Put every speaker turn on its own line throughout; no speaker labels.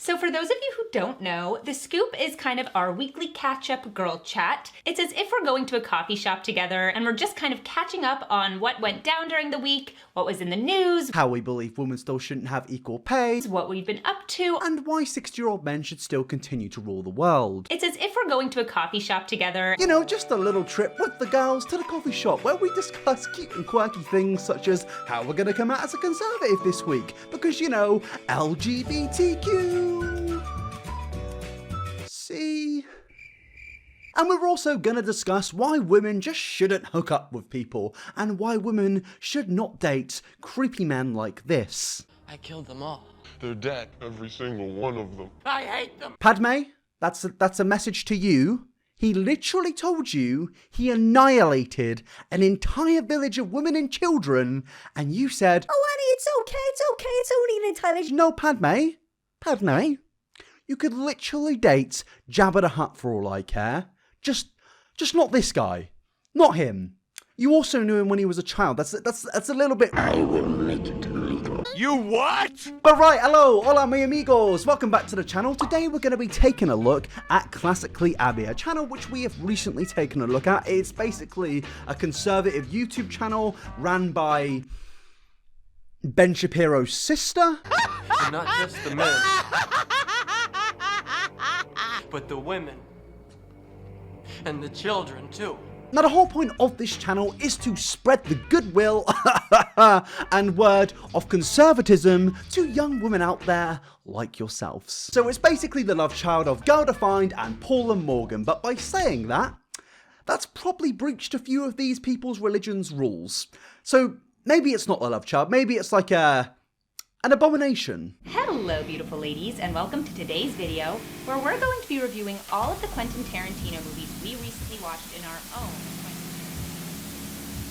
So for those of you who don't know, The Scoop is kind of our weekly catch-up girl chat. It's as if we're going to a coffee shop together and we're just kind of catching up on what went down during the week, what was in the news,
how we believe women still shouldn't have equal pay,
what we've been up to,
and why 60-year-old men should still continue to rule the world.
It's as if we're going to a coffee shop together.
You know, just a little trip with the girls to the coffee shop where we discuss cute and quirky things such as how we're going to come out as a conservative this week, because, you know, LGBTQ. See? And we're also going to discuss why women just shouldn't hook up with people, and why women should not date creepy men like this.
I killed them all.
They're dead, every single one of them.
I hate them.
Padme, that's a message to you. He literally told you he annihilated an entire village of women and children, and you said, "Oh, Annie, it's okay, it's only an entire village." No, Padme, you could literally date Jabba the Hutt for all I care. Just not this guy. Not him. You also knew him when he was a child. That's a little bit... I will make it illegal.
You what?
But right, hello, hola mi amigos. Welcome back to the channel. Today we're going to be taking a look at Classically Abby, a channel which we have recently taken a look at. It's basically a conservative YouTube channel ran by Ben Shapiro's sister.
And not just the men, but the women. And the children, too.
Now, the whole point of this channel is to spread the goodwill and word of conservatism to young women out there like yourselves. So it's basically the love child of Girl Defined and Paul and Morgan, but by saying that, that's probably breached a few of these people's religion's rules. So maybe it's not the love child, maybe it's like an abomination.
Hello beautiful ladies, and welcome to today's video where we're going to be reviewing all of the Quentin Tarantino movies we recently watched in our own.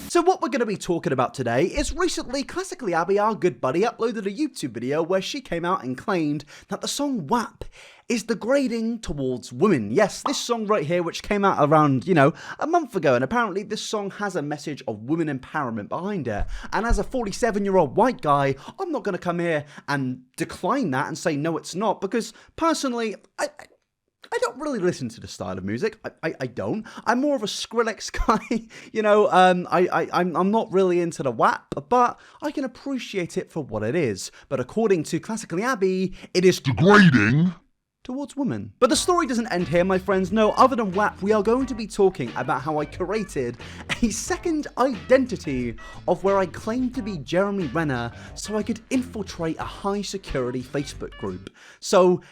So what we're going to be talking about today is recently Classically Abby, our good buddy, uploaded a YouTube video where she came out and claimed that the song WAP is degrading towards women. Yes, this song right here, which came out around, you know, a month ago, and apparently this song has a message of women empowerment behind it. And as a 47-year-old white guy, I'm not going to come here and decline that and say no, it's not, because personally, I don't really listen to the style of music. I don't. I'm more of a Skrillex guy. You know, I'm not really into the WAP, but I can appreciate it for what it is. But according to Classically Abby, it is degrading towards women. But the story doesn't end here, my friends. No, other than WAP, we are going to be talking about how I created a second identity of where I claimed to be Jeremy Renner so I could infiltrate a high security Facebook group. So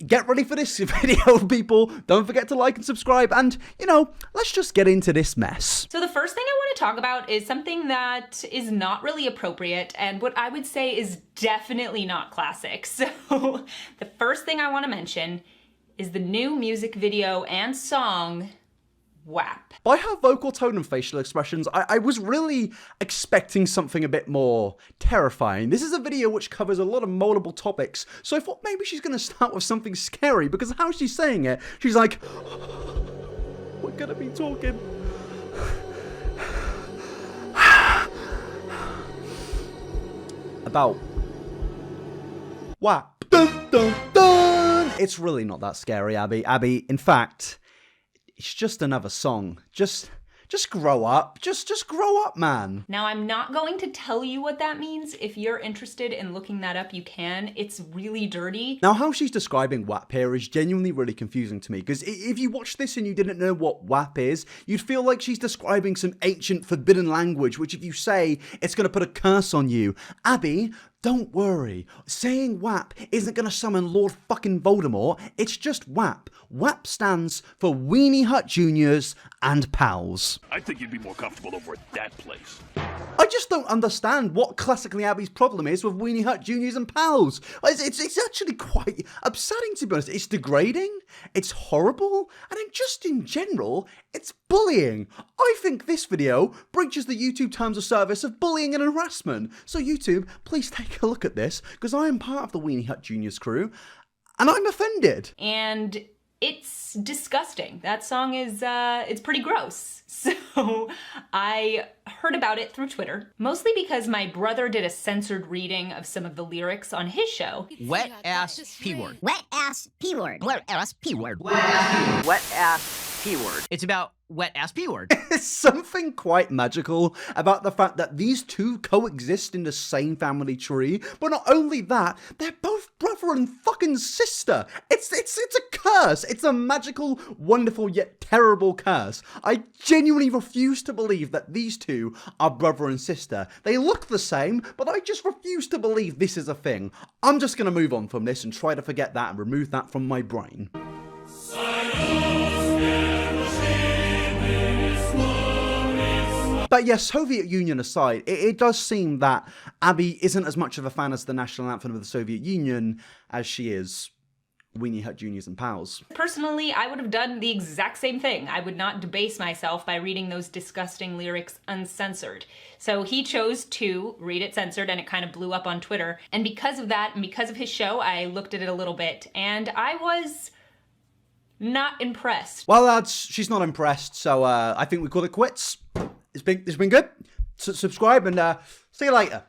get ready for this video, people. Don't forget to like and subscribe, and, you know, let's just get into this mess.
So the first thing I want to talk about is something that is not really appropriate, and what I would say is definitely not classic. So the first thing I want to mention is the new music video and song, WAP.
By her vocal tone and facial expressions, I was really expecting something a bit more terrifying. This is a video which covers a lot of multiple topics, so I thought maybe she's going to start with something scary, because of how she's saying it, she's like, we're going to be talking about WAP. Dun, dun, dun. It's really not that scary, Abby. Abby, in fact, it's just another song. Just grow up. Just grow up, man.
Now, I'm not going to tell you what that means. If you're interested in looking that up, you can. It's really dirty.
Now, how she's describing WAP here is genuinely really confusing to me, because if you watch this and you didn't know what WAP is, you'd feel like she's describing some ancient forbidden language, which if you say, it's going to put a curse on you. Abby, don't worry. Saying WAP isn't going to summon Lord fucking Voldemort. It's just WAP. WAP stands for Weenie Hut Juniors and Pals.
I think you'd be more comfortable over at that place.
I just don't understand what Classically Abby's problem is with Weenie Hut Juniors and Pals. It's actually quite upsetting, to be honest. It's degrading, it's horrible, and just in general, it's bullying. I think this video breaches the YouTube terms of service of bullying and harassment. So YouTube, please take a look at this, because I am part of the Weenie Hut Juniors crew, and I'm offended.
And it's disgusting. That song is, it's pretty gross. So I heard about it through Twitter, mostly because my brother did a censored reading of some of the lyrics on his show.
Wet ass P-word.
Wet ass P-word.
Wet ass P-word.
Wet ass P-word.
It's about wet ass P-word.
There's something quite magical about the fact that these two coexist in the same family tree, but not only that, they're both brother and fucking sister. It's a curse. It's a magical, wonderful, yet terrible curse. I genuinely refuse to believe that these two are brother and sister. They look the same, but I just refuse to believe this is a thing. I'm just gonna move on from this and try to forget that and remove that from my brain. But yeah, Soviet Union aside, it does seem that Abby isn't as much of a fan as the national anthem of the Soviet Union as she is Weenie Hut Juniors and Pals.
Personally, I would have done the exact same thing. I would not debase myself by reading those disgusting lyrics uncensored. So he chose to read it censored, and it kind of blew up on Twitter. And because of that, and because of his show, I looked at it a little bit, and I was not impressed.
Well, lads, she's not impressed, so I think we call it quits. It's been good. Subscribe and see you later.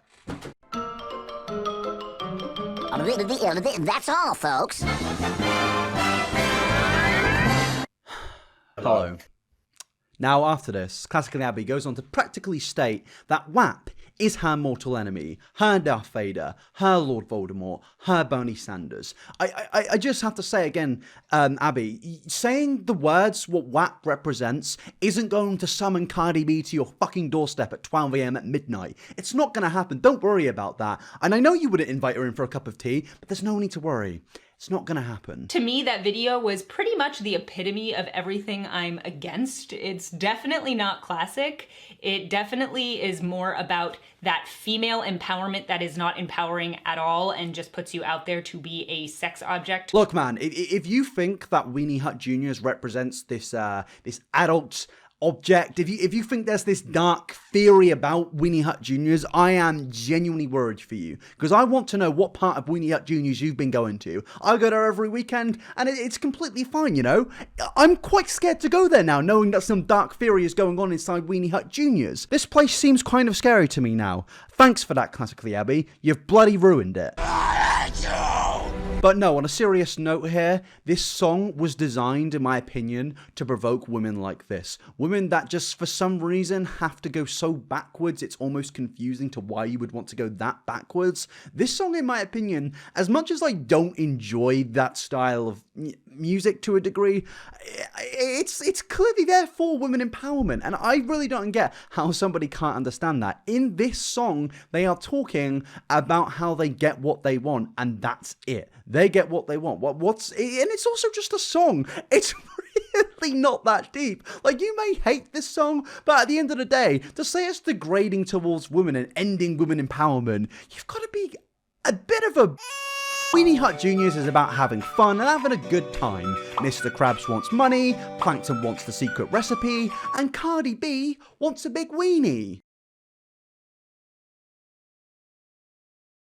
That's all, folks.
Hello. Now, after this, Classically Abby goes on to practically state that WAP is her mortal enemy, her Darth Vader, her Lord Voldemort, her Bernie Sanders. I just have to say again, Abby, saying the words what WAP represents isn't going to summon Cardi B to your fucking doorstep at 12 AM at midnight. It's not going to happen. Don't worry about that. And I know you wouldn't invite her in for a cup of tea, but there's no need to worry. It's not gonna happen.
To me, that video was pretty much the epitome of everything I'm against. It's definitely not classic. It definitely is more about that female empowerment that is not empowering at all and just puts you out there to be a sex object.
Look, man, if you think that Weenie Hut Juniors represents this adult object, if you think there's this dark theory about Weenie Hut Juniors, I am genuinely worried for you, because I want to know what part of Weenie Hut Juniors you've been going to. I go there every weekend, and it's completely fine, you know? I'm quite scared to go there now, knowing that some dark theory is going on inside Weenie Hut Juniors. This place seems kind of scary to me now. Thanks for that, Classically Abby. You've bloody ruined it. But no, on a serious note here, this song was designed, in my opinion, to provoke women like this. Women that just, for some reason, have to go so backwards, it's almost confusing to why you would want to go that backwards. This song, in my opinion, as much as I don't enjoy that style of music to a degree, it's clearly there for women empowerment, and I really don't get how somebody can't understand that. In this song, they are talking about how they get what they want, and that's it. They get what they want. And it's also just a song. It's really not that deep. Like, you may hate this song, but at the end of the day, to say it's degrading towards women and ending women empowerment, you've got to be a bit of a... Weenie Hut Juniors is about having fun and having a good time. Mr. Krabs wants money, Plankton wants the secret recipe, and Cardi B wants a big weenie.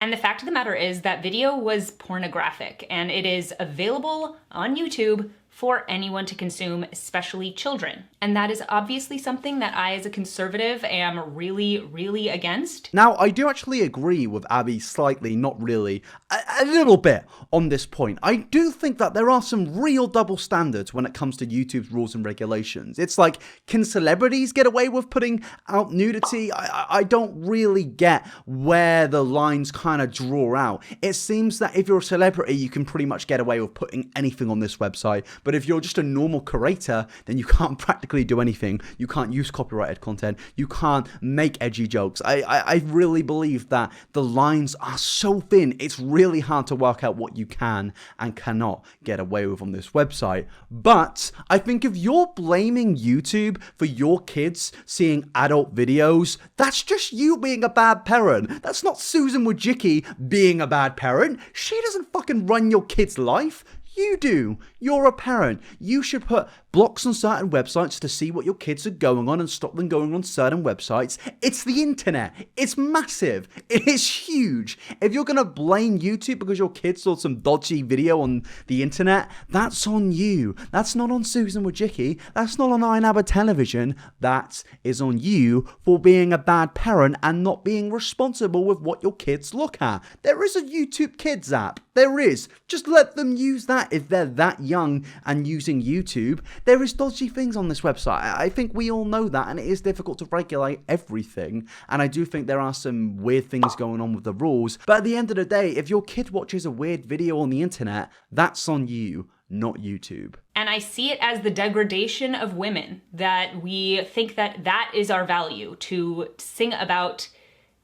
And the fact of the matter is that video was pornographic, and it is available on YouTube for anyone to consume, especially children. And that is obviously something that I, as a conservative, am really, really against.
Now, I do actually agree with Abby slightly, not really, a little bit on this point. I do think that there are some real double standards when it comes to YouTube's rules and regulations. It's like, can celebrities get away with putting out nudity? I don't really get where the lines kind of draw out. It seems that if you're a celebrity, you can pretty much get away with putting anything on this website. But if you're just a normal creator, then you can't practically do anything. You can't use copyrighted content. You can't make edgy jokes. I really believe that the lines are so thin, it's really hard to work out what you can and cannot get away with on this website. But I think if you're blaming YouTube for your kids seeing adult videos, that's just you being a bad parent. That's not Susan Wojcicki being a bad parent. She doesn't fucking run your kid's life. You do. You're a parent. You should put blocks on certain websites to see what your kids are going on and stop them going on certain websites. It's the internet. It's massive. It is huge. If you're going to blame YouTube because your kid saw some dodgy video on the internet, that's on you. That's not on Susan Wojcicki. That's not on iNabber Television. That is on you for being a bad parent and not being responsible with what your kids look at. There is a YouTube Kids app. There is. Just let them use that if they're that young and using YouTube. There is dodgy things on this website. I think we all know that, and it is difficult to regulate everything. And I do think there are some weird things going on with the rules. But at the end of the day, if your kid watches a weird video on the internet, that's on you, not YouTube.
And I see it as the degradation of women, that we think that that is our value, to sing about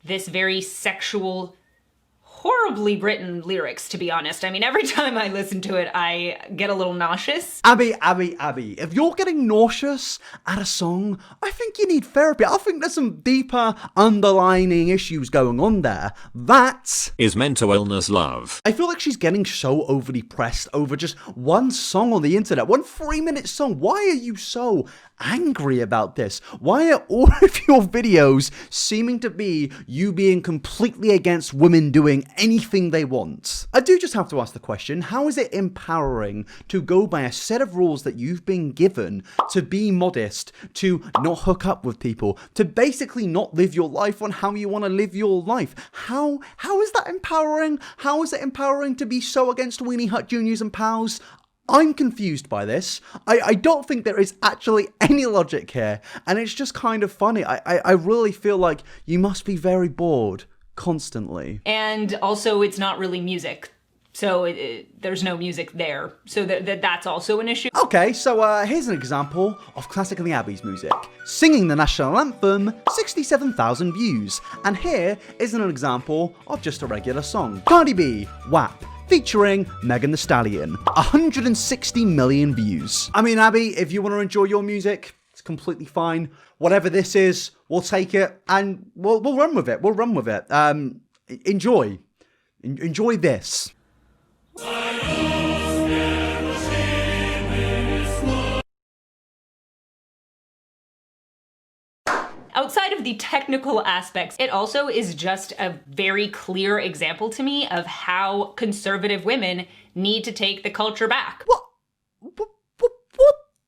this very sexual, horribly written lyrics, to be honest. I mean, every time I listen to it, I get a little nauseous.
Abby, if you're getting nauseous at a song, I think you need therapy. I think there's some deeper underlining issues going on there. That
is mental illness, love.
I feel like she's getting so overly pressed over just one song on the internet, one 3-minute song. Why are you so angry about this? Why are all of your videos seeming to be you being completely against women doing anything they want? I do just have to ask the question, how is it empowering to go by a set of rules that you've been given, to be modest, to not hook up with people, to basically not live your life on how you want to live your life? How is that empowering? How is it empowering to be so against Weenie Hut Juniors and pals? I'm confused by this. I don't think there is actually any logic here, and it's just kind of funny. I really feel like you must be very bored constantly.
And also, it's not really music. So there's no music there. So that's also an issue.
Okay, so here's an example of Classically Abby's music. Singing the national anthem, 67,000 views. And here is an example of just a regular song. Cardi B, WAP. Featuring Megan Thee Stallion, 160 million views. I mean, Abby, if you want to enjoy your music, it's completely fine. Whatever this is, we'll take it and we'll run with it. We'll run with it. Enjoy this.
Outside of the technical aspects, it also is just a very clear example to me of how conservative women need to take the culture back.
What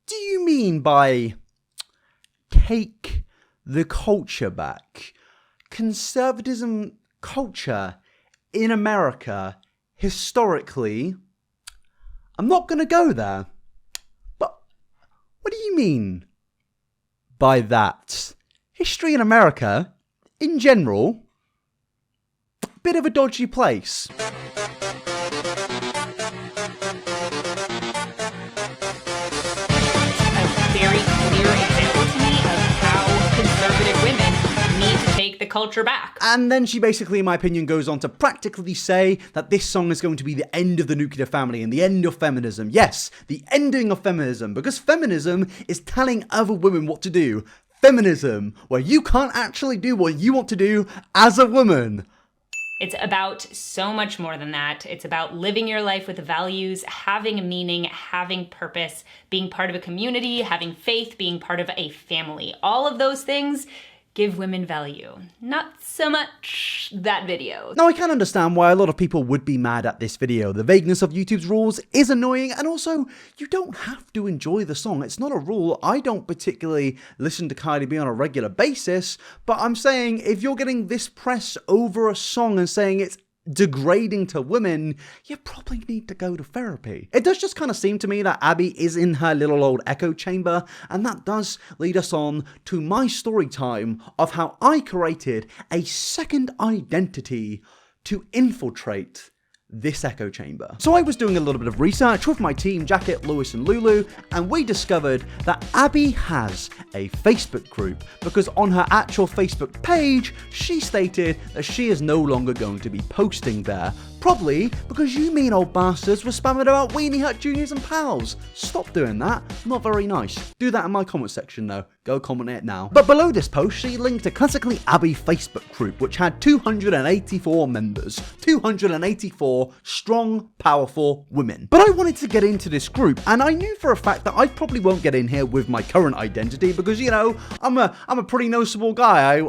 do you mean by take the culture back? Conservatism culture in America, historically, I'm not going to go there. But what do you mean by that? History in America, in general, bit of a dodgy place.
A very clear example to me of how conservative women need to take the culture back.
And then she basically, in my opinion, goes on to practically say that this song is going to be the end of the nuclear family and the end of feminism. Yes, the ending of feminism, because feminism is telling other women what to do. Feminism, where you can't actually do what you want to do as a woman.
It's about so much more than that. It's about living your life with values, having a meaning, having purpose, being part of a community, having faith, being part of a family. All of those things give women value. Not so much that video.
Now, I can understand why a lot of people would be mad at this video. The vagueness of YouTube's rules is annoying, and also, you don't have to enjoy the song. It's not a rule. I don't particularly listen to Cardi B on a regular basis, but I'm saying if you're getting this press over a song and saying it's degrading to women, you probably need to go to therapy. It does just kind of seem to me that Abby is in her little old echo chamber, and that does lead us on to my story time of how I created a second identity to infiltrate this echo chamber. So I was doing a little bit of research with my team, Jacket, Lewis and Lulu, and we discovered that Abby has a Facebook group because on her actual Facebook page, she stated that she is no longer going to be posting there. Probably because you mean old bastards were spamming about Weenie Hut Juniors and pals. Stop doing that. Not very nice. Do that in my comment section though. Go comment it now. But below this post, she linked a Classically Abby Facebook group which had 284 members. 284 strong, powerful women. But I wanted to get into this group, and I knew for a fact that I probably won't get in here with my current identity because, you know, I'm a pretty noticeable guy.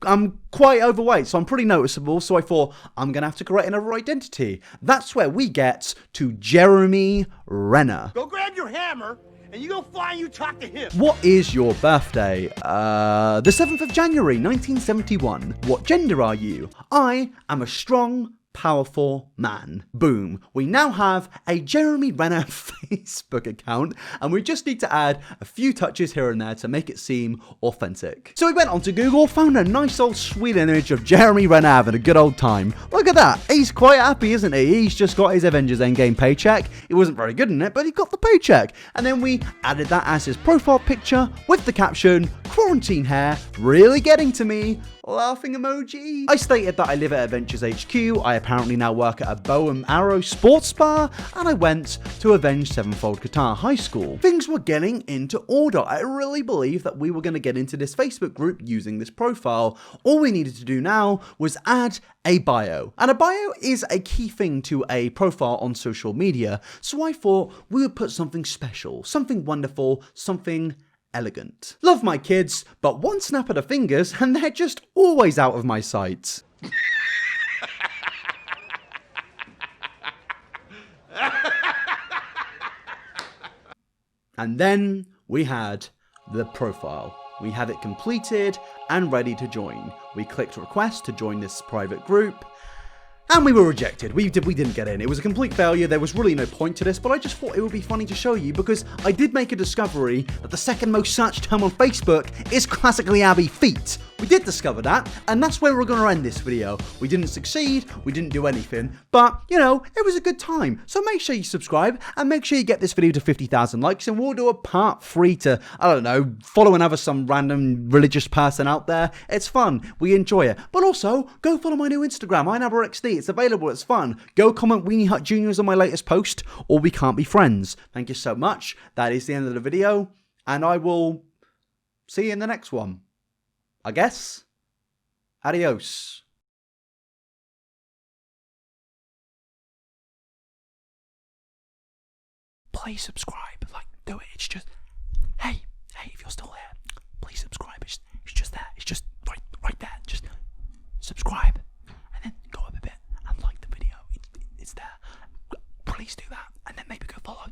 I'm quite overweight, so I'm pretty noticeable. So I thought I'm gonna have to create another identity. That's where we get to Jeremy Renner.
Go grab your hammer and you go fly and you talk to him.
What is your birthday? The 7th of January, 1971. What gender are you? I am a strong, powerful man. Boom. We now have a Jeremy Renner Facebook account, and we just need to add a few touches here and there to make it seem authentic. So we went onto Google, found a nice old sweet image of Jeremy Renner having a good old time. Look at that. He's quite happy, isn't he? He's just got his Avengers Endgame paycheck. He wasn't very good in it, but he got the paycheck. And then we added that as his profile picture with the caption, "Quarantine hair, really getting to me." Laughing emoji. I stated that I live at Adventures HQ, I apparently now work at a bow and arrow sports bar, and I went to Avenged Sevenfold Guitar High School. Things were getting into order. I really believed that we were going to get into this Facebook group using this profile. All we needed to do now was add a bio. And a bio is a key thing to a profile on social media, so I thought we would put something special, something wonderful, something elegant. Love my kids, but one snap of the fingers and they're just always out of my sight. And then we had the profile. We had it completed and ready to join. We clicked request to join this private group, and we were rejected. We didn't get in. It was a complete failure. There was really no point to this, but I just thought it would be funny to show you because I did make a discovery that the second most searched term on Facebook is Classically Abby feet. We did discover that, and that's where we're going to end this video. We didn't succeed, we didn't do anything, but, you know, it was a good time. So make sure you subscribe, and make sure you get this video to 50,000 likes, and we'll do a part 3 to, I don't know, follow some random religious person out there. It's fun. We enjoy it. But also, go follow my new Instagram, inabberXD. It's available. It's fun. Go comment Weenie Hut Juniors on my latest post, or we can't be friends. Thank you so much. That is the end of the video, and I will see you in the next one. I guess. Adios. Please subscribe. Like, do it. It's just, hey, if you're still there, please subscribe. It's just there. It's just right there. Just subscribe, and then go up a bit and like the video. It's there. Please do that, and then maybe go follow